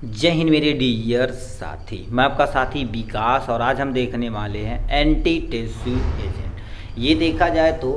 जय हिंद मेरे डियर साथी। मैं आपका साथी विकास और आज हम देखने वाले हैं एंटी टेस्यू एजेंट। ये देखा जाए तो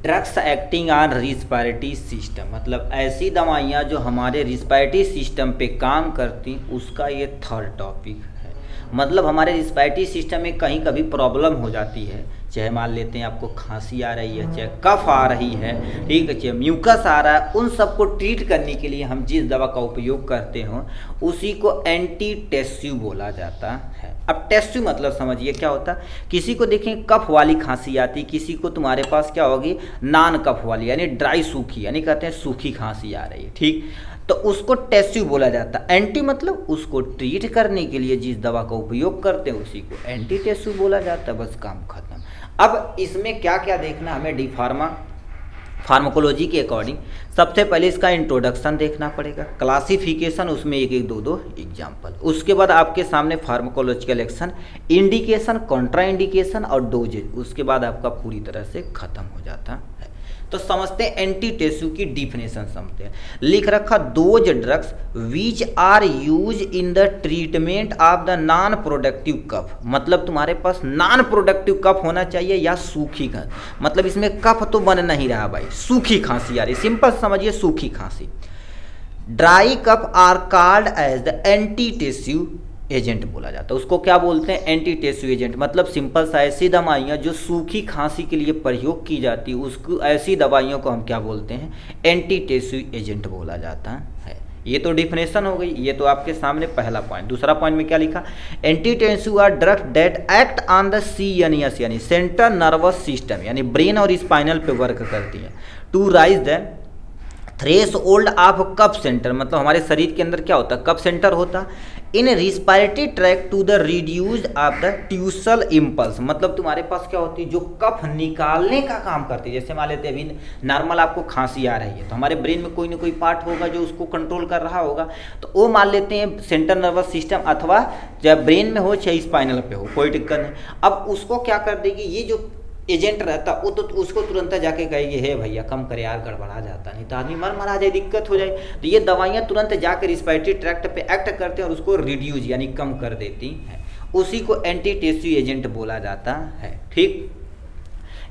drugs acting on respiratory system, मतलब ऐसी दवाइयाँ जो हमारे रिस्पायरेटरी सिस्टम पे काम करती, उसका ये थर्ड टॉपिक है। मतलब हमारे रिस्पायरेटरी सिस्टम में कहीं कभी प्रॉब्लम हो जाती है, चाहे मान लेते हैं आपको खांसी आ रही है, चाहे कफ आ रही है, ठीक है, चाहे म्यूकस आ रहा है, उन सबको ट्रीट करने के लिए हम जिस दवा का उपयोग करते हो उसी को एंटी टेस्यू बोला जाता है। अब टेस्यू मतलब समझिए क्या होता है। किसी को देखें कफ वाली खांसी आती, किसी को तुम्हारे पास क्या होगी नॉन कफ वाली यानी ड्राई सूखी, यानी कहते हैं सूखी खांसी आ रही है, ठीक, तो उसको टेस्यू बोला जाता है। एंटी मतलब उसको ट्रीट करने के लिए जिस दवा का उपयोग करते हैं उसी को एंटी टेस्यू बोला जाता है। बस काम खत्म। अब इसमें क्या क्या देखना हमें डी फार्माकोलॉजी के अकॉर्डिंग, सबसे पहले इसका इंट्रोडक्शन देखना पड़ेगा, क्लासिफिकेशन, उसमें एक एक दो एग्जाम्पल, उसके बाद आपके सामने pharmacological action, indication, Contra indication और डोजेज, उसके बाद आपका पूरी तरह से खत्म हो जाता है। तो समझते हैं एंटी टेस्यू की डिफिनेशन समझते हैं। लिख रखा those drugs which are use in the treatment of the non productive cough, मतलब तुम्हारे पास नॉन प्रोडक्टिव कफ होना चाहिए या सूखी खांसी, मतलब इसमें कफ तो बन नहीं रहा भाई, सूखी खांसी आ रही, सिंपल समझिए सूखी खांसी। Dry cough are called as the antitussive agent बोला जाता है। उसको क्या बोलते हैं एंटी टेस्यू एजेंट, मतलब सिंपल सा ऐसी दवाइयाँ जो सूखी खांसी के लिए प्रयोग की जाती है उसको, ऐसी दवाइयों को हम क्या बोलते हैं एंटी टेस्यू एजेंट बोला जाता है। ये तो डिफिनेशन हो गई, ये तो आपके सामने पहला पॉइंट। दूसरा पॉइंट में क्या लिखा, antitussive are drugs that act on the CNS यानी सेंट्रल नर्वस सिस्टम, यानी ब्रेन और स्पाइनल पे वर्क करती हैं, to raise the threshold of cough centre, मतलब हमारे शरीर के अंदर क्या होता है कफ सेंटर होता, in respiratory tract to the reduced of the tussal impulse, मतलब तुम्हारे पास क्या होती है जो कफ निकालने का काम करती है। जैसे मान लेते हैं अभी नॉर्मल आपको खांसी आ रही है तो हमारे ब्रेन में कोई ना कोई पार्ट होगा जो उसको कंट्रोल कर रहा होगा, तो वो मान लेते हैं सेंट्रल नर्वस सिस्टम, अथवा चाहे ब्रेन में हो चाहे स्पाइनल पे हो, कोई दिक्कत नहीं। अब उसको क्या कर देगी, ये जो एजेंट रहता वो तो उसको तुरंत जाके कहेगी हे भैया कम करे यार, गड़बड़ा जाता, नहीं तो आदमी मर जाए, दिक्कत हो जाए। तो ये दवाइयाँ तुरंत जाकर रिस्पायरेटरी ट्रैक्ट पे एक्ट करते हैं और उसको रिड्यूस यानी कम कर देती हैं, उसी को एंटी टेस्यू एजेंट बोला जाता है। ठीक,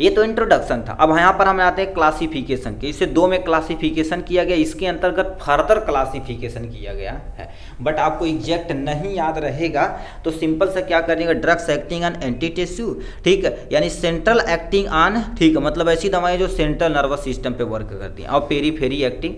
ये तो इंट्रोडक्शन था। अब यहाँ पर हम आते हैं क्लासिफिकेशन के। इसे दो में क्लासिफिकेशन किया गया, इसके अंतर्गत फर्दर क्लासिफिकेशन किया गया है, बट आपको एग्जैक्ट नहीं याद रहेगा तो सिंपल से क्या करेंगे, ड्रग्स एक्टिंग ऑन एंटी टेस्यू, ठीक है, यानी सेंट्रल एक्टिंग ऑन, ठीक है, मतलब ऐसी दवाएं जो सेंट्रल नर्वस सिस्टम पे वर्क करती हैं, और पेरीफेरी एक्टिंग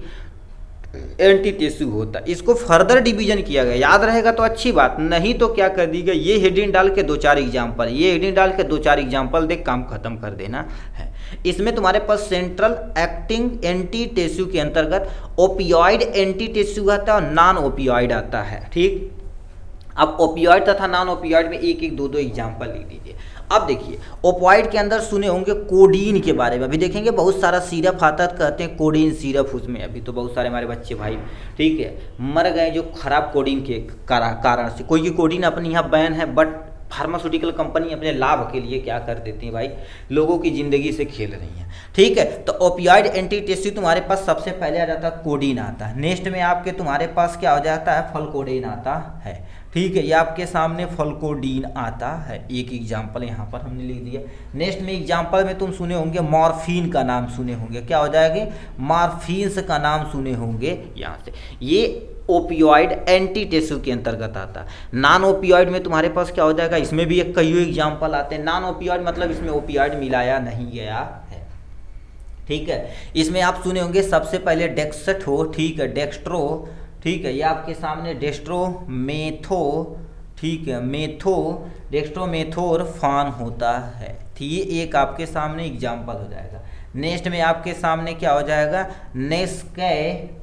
एंटी टेस्यू होता है। इसको फर्दर डिवीजन किया गया, याद रहेगा तो अच्छी बात, नहीं तो क्या कर दी गई, ये हेडिंग डाल के दो चार एग्जाम्पल, ये हेडिंग डाल के दो चार एग्जाम्पल देख काम खत्म कर देना है। इसमें तुम्हारे पास सेंट्रल एक्टिंग एंटी टेस्यू के अंतर्गत ओपियॉइड एंटी टेस्यू आता है और नॉन ओपियॉइड आता है। ठीक, अब ओपियॉइड तथा नॉन ओपियॉइड में एक एक दो एग्जाम्पल लिख दीजिए। अब देखिए ओपियॉइड के अंदर सुने होंगे कोडीन के बारे में, अभी देखेंगे बहुत सारा सिरप आता है, कहते हैं कोडीन सिरप, उसमें अभी तो बहुत सारे हमारे बच्चे भाई, ठीक है, मर गए जो खराब कोडीन के कारण से। कोई की कोडीन अपनी यहाँ बैन है, बट फार्मास्यूटिकल कंपनी अपने लाभ के लिए क्या कर देती है भाई, लोगों की ज़िंदगी से खेल रही है। ठीक है, तो ओपियॉइड एंटी टेस्यू तुम्हारे पास सबसे पहले आ जाता है कोडीन आता है, नेक्स्ट में आपके तुम्हारे पास क्या हो जाता है फलकोडेन आता है। ठीक है, ये आपके सामने फलकोडीन आता है, एक एग्जाम्पल यहाँ पर हमने लिख दिया। नेक्स्ट में एग्जाम्पल में तुम सुने होंगे मॉर्फिन का नाम सुने होंगे, क्या हो जाएगी मॉर्फिन्स का नाम सुने होंगे यहाँ से। ये ओपियॉइड एंटी टेस्यू के अंतर्गत आता है। नॉन ओपियॉइड में तुम्हारे पास क्या हो जाएगा, इसमें भी एक कई एग्जाम्पल आते हैं। नॉन ओपियॉइड मतलब इसमें ओपियॉइड मिलाया नहीं गया है। ठीक है, इसमें आप सुने होंगे सबसे पहले डेक्सट्रो, ठीक है, डेक्स्ट्रो, ठीक है, ये आपके सामने डेक्स्ट्रोमेथो, ठीक है, डेक्स्ट्रोमेथोरफान होता है। ठीक, ये एक आपके सामने एग्जाम्पल हो जाएगा। नेक्स्ट में आपके सामने क्या हो जाएगा, नेस्कैफीन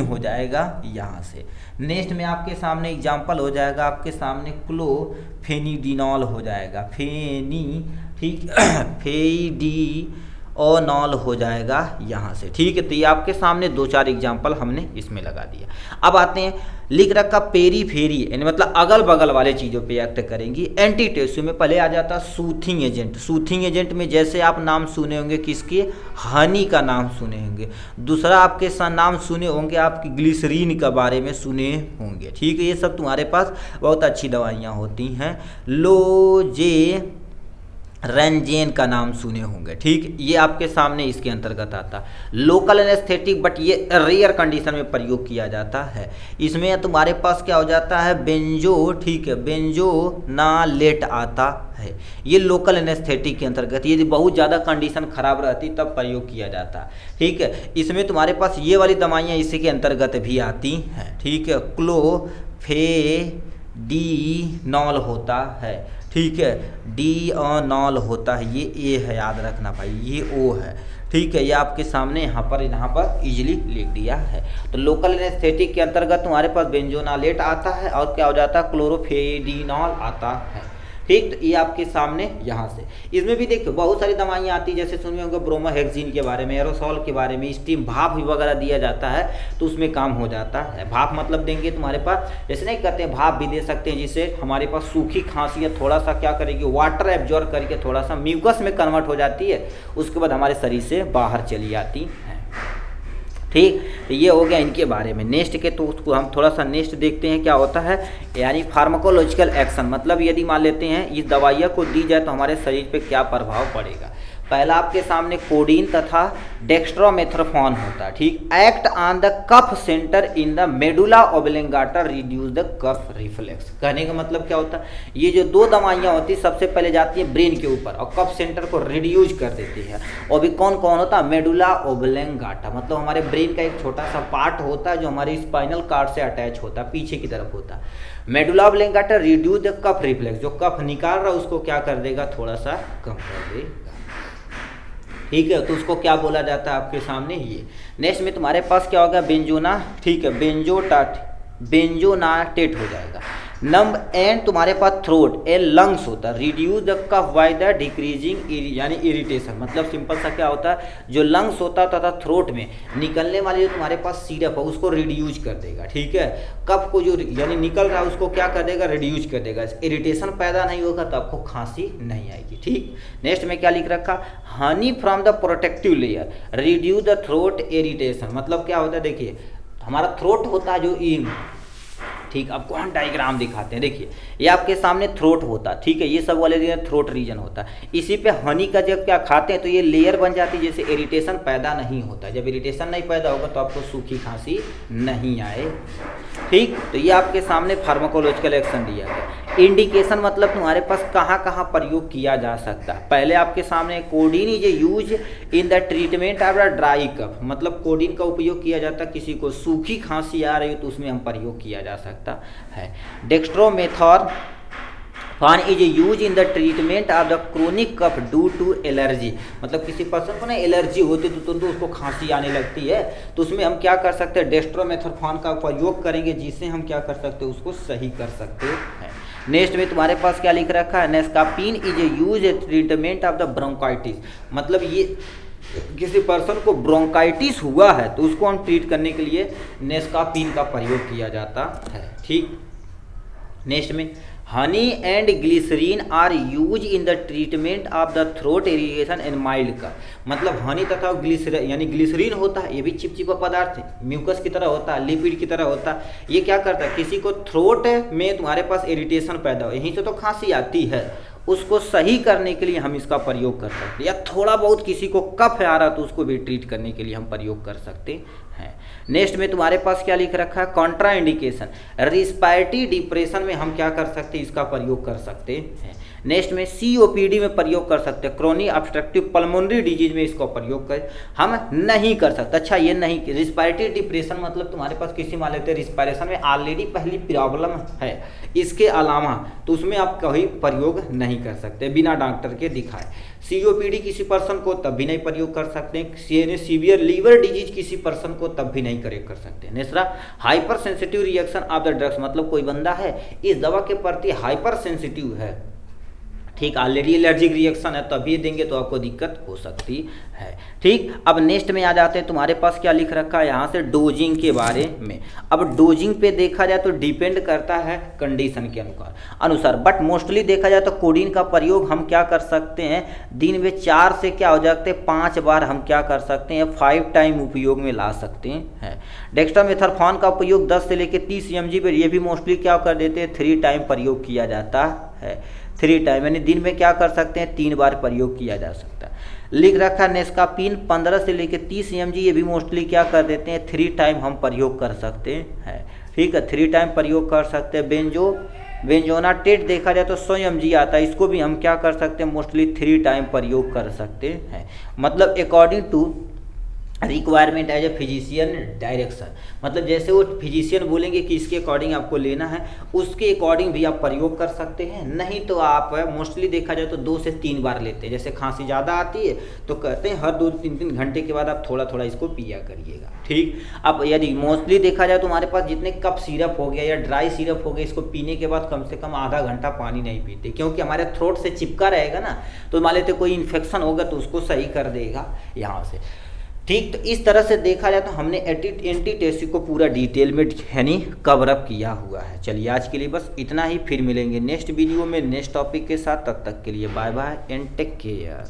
हो जाएगा यहाँ से। नेक्स्ट में आपके सामने एग्जाम्पल हो जाएगा, आपके सामने क्लोफेनिडिनॉल हो जाएगा, फेनी, ठीक, फेडी ओनॉल हो जाएगा यहाँ से। ठीक है, तो ये आपके सामने 2-4 एग्जाम्पल हमने इसमें लगा दिया। अब आते हैं, लिख रखा पेरीफेरी यानी मतलब अगल बगल वाले चीज़ों पे एक्ट करेंगी। एंटीटेसिव में पहले आ जाता सूथिंग एजेंट। सूथिंग एजेंट में जैसे आप नाम सुने होंगे किसके, हनी का नाम सुने होंगे। दूसरा आपके नाम सुने होंगे आपकी ग्लिसरीन के बारे में सुने होंगे। ठीक है, ये सब तुम्हारे पास बहुत अच्छी दवाइयाँ होती हैं। लोजे रेंजेन का नाम सुने होंगे। ठीक, ये आपके सामने इसके अंतर्गत आता। लोकल एनेस्थेटिक, बट ये रेयर कंडीशन में प्रयोग किया जाता है। इसमें तुम्हारे पास क्या हो जाता है, बेंजो, ठीक है, बेंजोनालेट आता है। ये लोकल एनेस्थेटिक के अंतर्गत, यदि बहुत ज़्यादा कंडीशन खराब रहती तब प्रयोग किया जाता। ठीक है, इसमें तुम्हारे पास ये वाली दवाइयाँ इसी के अंतर्गत भी आती हैं। ठीक है, क्लोफेडीनॉल होता है। ठीक है, डीनॉल होता है, ये ए है, याद रखना भाई, ये ओ है। ठीक है, ये आपके सामने यहाँ पर इजीली लिख दिया है। तो लोकल एनेस्थेटिक के अंतर्गत तुम्हारे पास बेंजोनालेट आता है और क्या हो जाता है, क्लोरोफेडिनॉल आता है। ठीक, तो ये आपके सामने यहाँ से। इसमें भी देखो बहुत सारी दवाइयाँ आती है, जैसे सुने होंगे ब्रोमोहेक्सिन के बारे में, एरोसॉल के बारे में, स्टीम भाप वगैरह दिया जाता है तो उसमें काम हो जाता है। भाप मतलब देंगे तुम्हारे पास, जैसे नहीं कहते हैं भाप भी दे सकते हैं, जिससे हमारे पास सूखी खांसी या थोड़ा सा क्या करेगी, वाटर एब्जॉर्ब करके थोड़ा सा म्यूकस में कन्वर्ट हो जाती है, उसके बाद हमारे शरीर से बाहर चली जाती है। ठीक, तो ये हो गया इनके बारे में। नेक्स्ट के तो उसको हम थोड़ा सा नेक्स्ट देखते हैं क्या होता है, यानी फार्माकोलॉजिकल एक्शन, मतलब यदि मान लेते हैं इस दवाइयाँ को दी जाए तो हमारे शरीर पे क्या प्रभाव पड़ेगा। पहला आपके सामने कोडीन तथा डेक्स्ट्रोमेथोर्फोन होता है। ठीक, act on the cough centre in the medulla oblongata, reduce the cough reflex. कहने का मतलब क्या होता है, ये जो दो दवाइयाँ होती है सबसे पहले जाती है ब्रेन के ऊपर और कफ सेंटर को रिड्यूज कर देती है। और भी कौन कौन होता है, मेडुला ओब्लंगाटा, मतलब हमारे ब्रेन का एक छोटा सा पार्ट होता है जो हमारे स्पाइनल कार्ड से अटैच होता है, पीछे की तरफ होता है। Medulla oblongata reduce the cough reflex, जो कफ निकाल रहा है उसको क्या कर देगा, थोड़ा सा कम कर देगा। ठीक है, तो उसको क्या बोला जाता है आपके सामने ये। नेक्स्ट में तुम्हारे पास क्या होगा, बेंजोना, ठीक है, बेंजोनाटेट हो जाएगा। नंबर एंड तुम्हारे पास थ्रोट ए लंग्स होता है, reduce the cough by the decreasing यानी इरिटेशन, मतलब सिंपल सा क्या होता है, जो लंग्स होता है तथा थ्रोट में निकलने वाली जो तुम्हारे पास सिरप है उसको रिड्यूज कर देगा। ठीक है, कफ को जो यानी निकल रहा है उसको क्या कर देगा, रिड्यूज कर देगा। इरिटेशन पैदा नहीं होगा तो आपको खांसी नहीं आएगी। ठीक, नेक्स्ट में क्या लिख रखा, honey from the protective layer reduce the throat irritation, मतलब क्या होता है, देखिए हमारा थ्रोट होता है जो ठीक, आपको हम डायग्राम दिखाते हैं। देखिए ये आपके सामने थ्रोट होता है। ठीक है, ये सब वाले थ्रोट रीजन होता है। इसी पे हनी का जब क्या खाते हैं तो ये लेयर बन जाती है, जैसे इरिटेशन पैदा नहीं होता। जब इरिटेशन नहीं पैदा होगा तो आपको सूखी खांसी नहीं आए। ठीक, तो ये आपके सामने फार्माकोलॉजिकल एक्शन दिया गया। इंडिकेशन मतलब तुम्हारे पास कहाँ कहाँ प्रयोग किया जा सकता है। पहले आपके सामने codeine is use in the treatment of the dry cough, मतलब कोडीन का उपयोग किया जाता है, किसी को सूखी खांसी आ रही हो तो उसमें हम प्रयोग किया जा सकता है। Dextromethorphan is use in the treatment of the chronic cough due to allergy, मतलब किसी पर्सन को ना एलर्जी होती है तो उसको खांसी आने लगती है तो उसमें हम क्या कर सकते हैं, डेक्स्ट्रोमेथोर्फोन का प्रयोग करेंगे, जिससे हम क्या कर सकते हैं, उसको सही कर सकते हैं। नेक्स्ट में तुम्हारे पास क्या लिख रखा है, noscapine is use a treatment of the bronchitis, मतलब ये किसी पर्सन को ब्रोंकाइटिस हुआ है तो उसको हम ट्रीट करने के लिए नेस्कापिन का प्रयोग किया जाता है। ठीक, नेक्स्ट में honey and glycerine are use in the treatment of the throat irritation and mild का, मतलब हनी तथा ग्लिसरीन यानी ग्लिसरीन होता है, ये भी चिपचिपा पदार्थ है, म्यूकस की तरह होता है, लिपिड की तरह होता है। ये क्या करता है, किसी को थ्रोट में तुम्हारे पास इरिटेशन पैदा हो, यहीं से तो खांसी आती है, उसको सही करने के लिए हम इसका प्रयोग कर सकते हैं। या थोड़ा बहुत किसी को कफ आ रहा तो उसको भी ट्रीट करने के लिए हम प्रयोग कर सकते हैं। नेक्स्ट में तुम्हारे पास क्या लिख रखा है, कॉन्ट्रा इंडिकेशन, रिस्पायरेटरी डिप्रेशन में हम क्या कर सकते हैं, इसका प्रयोग कर सकते हैं। नेक्स्ट में COPD में प्रयोग कर सकते हैं, क्रोनिक ऑब्स्ट्रक्टिव पल्मोनरी डिजीज में इसका प्रयोग कर हम नहीं कर सकते। अच्छा, ये नहीं, रिस्पायरेटरी डिप्रेशन मतलब तुम्हारे पास किसी मान लेते हैं रिस्पायरेशन में ऑलरेडी पहली प्रॉब्लम है, इसके अलावा तो उसमें आप कभी प्रयोग नहीं कर सकते बिना डॉक्टर के दिखाए। COPD किसी पर्सन को तब भी नहीं प्रयोग कर सकते हैं। सीवियर लीवर डिजीज किसी पर्सन को तब भी नहीं कर सकते। Next, hyper sensitive reaction of the drugs, मतलब कोई बंदा है इस दवा के प्रति हाइपर सेंसिटिव है, ठीक, ऑलरेडी एलर्जिक रिएक्शन है तो अभी देंगे तो आपको दिक्कत हो सकती है। ठीक, अब नेक्स्ट में आ जाते हैं, तुम्हारे पास क्या लिख रखा है यहाँ से डोजिंग के बारे में। अब डोजिंग पे देखा जाए तो डिपेंड करता है कंडीशन के अनुसार, बट मोस्टली देखा जाए तो कोडीन का प्रयोग हम क्या कर सकते हैं, दिन में 4 से क्या हो जाते हैं 5 बार हम क्या कर सकते हैं 5 टाइम उपयोग में ला सकते हैं। डेक्सामेथासोन का उपयोग 10 से लेकर 30 mg पर, ये भी मोस्टली क्या कर देते हैं 3 टाइम प्रयोग किया जाता है। 3 टाइम यानी दिन में क्या कर सकते हैं 3 बार प्रयोग किया जा सकता है। लिख रखा नेस्कापिन 15 से लेकर 30 mg, ये भी मोस्टली क्या कर देते हैं 3 टाइम हम प्रयोग कर सकते हैं। ठीक है, 3 टाइम प्रयोग कर सकते हैं। बेंजोनाटेट देखा जाए तो 100 mg आता है, इसको भी हम क्या कर सकते हैं मोस्टली 3 टाइम प्रयोग कर सकते हैं। मतलब according to requirement as a physician direction, मतलब जैसे वो फिजिशियन बोलेंगे कि इसके अकॉर्डिंग आपको लेना है, उसके अकॉर्डिंग भी आप प्रयोग कर सकते हैं। नहीं तो आप मोस्टली देखा जाए तो 2 से 3 बार लेते हैं। जैसे खांसी ज़्यादा आती है तो कहते हैं हर 2-3 घंटे के बाद आप थोड़ा थोड़ा इसको पिया करिएगा। ठीक, अब यदि मोस्टली देखा जाए तो हमारे पास जितने कप सिरप हो गया या ड्राई सिरप हो गया, इसको पीने के बाद कम से कम आधा घंटा पानी नहीं पीते, क्योंकि हमारे थ्रोट से चिपका रहेगा ना, तो मान लेते कोई इन्फेक्शन होगा तो उसको सही कर देगा यहाँ से। ठीक, तो इस तरह से देखा जाए तो हमने एंटीटेसिव को पूरा डिटेल में यानी कवर अप किया हुआ है। चलिए आज के लिए बस इतना ही, फिर मिलेंगे नेक्स्ट वीडियो में नेक्स्ट टॉपिक के साथ। तब तक के लिए bye bye and take care.